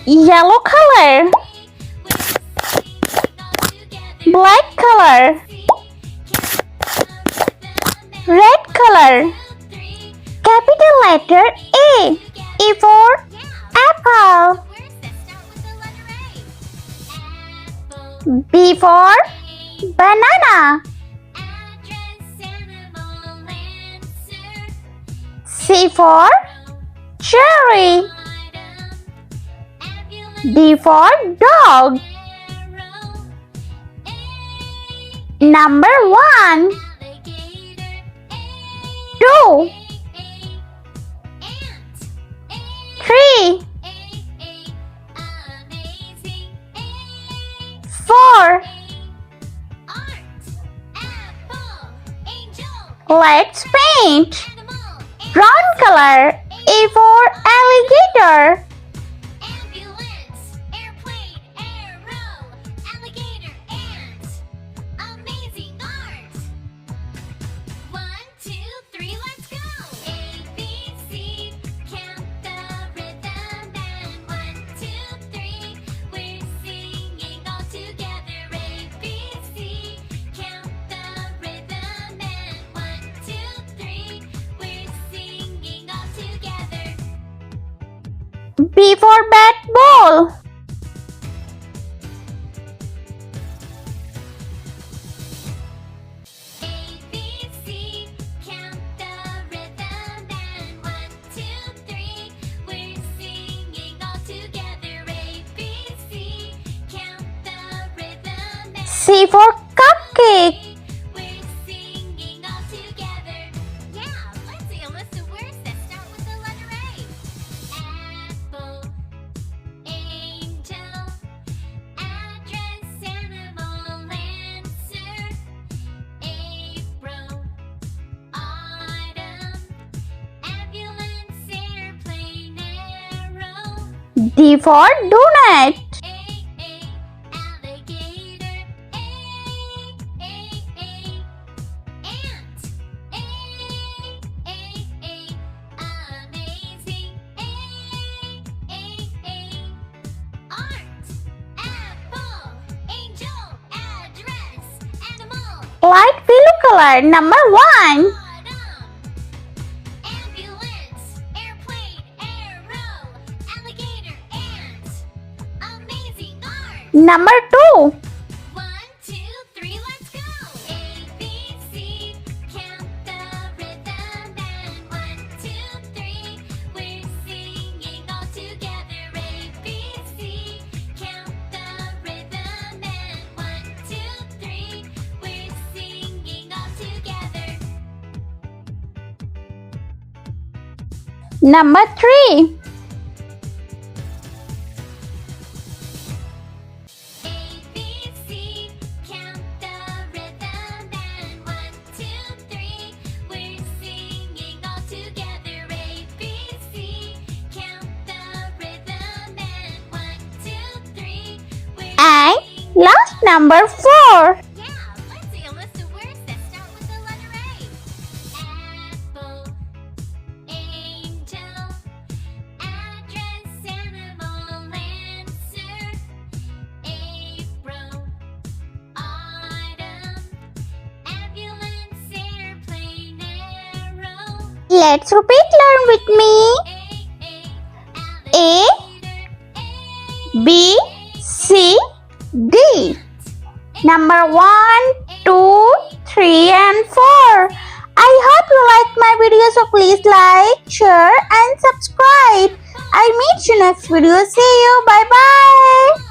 Yellow color. Black color. Red color. Capital letter A. A for apple. B for banana. C for cherry. D for dog. Number 1, 2, 3, 4. Let's paint. Brown color. A for alligator. B for bat ball. ABC, count the rhythm and 1, 2, 3, we're singing all together. ABC, count the rhythm and C for cupcake. We're singing all together. Yeah, let's see a list of words that start with the letter A. Apple, angel, address, animal, answer, April, autumn, ambulance, airplane, arrow. D for donut. Alligator, ant, amazing, art, apple, angel, address, animal. Light blue color. Number 1. Autumn, ambulance, airplane, arrow, alligator, ant, amazing, art. Number 2. 1, 2, 3, let's go. ABC, count the rhythm and 1, 2, 3, we're singing all together. ABC, count the rhythm and 1, 2, 3, we're singing all together. Number 3. ABC, count the rhythm and 1, 2, 3, we're singing all together. ABC, count the rhythm and 1, 2, 3, we're and last number 4. Yeah, let's see a list of words that start with the letter A. Apple, angel, address, animal, answer, April, autumn, ambulance, airplane, arrow. Let's repeat, learn with me. A, B, C, D. Number 1, 2, 3 and 4. I hope you like my video, so please like, share and subscribe. I'll meet you next video. See you. Bye bye.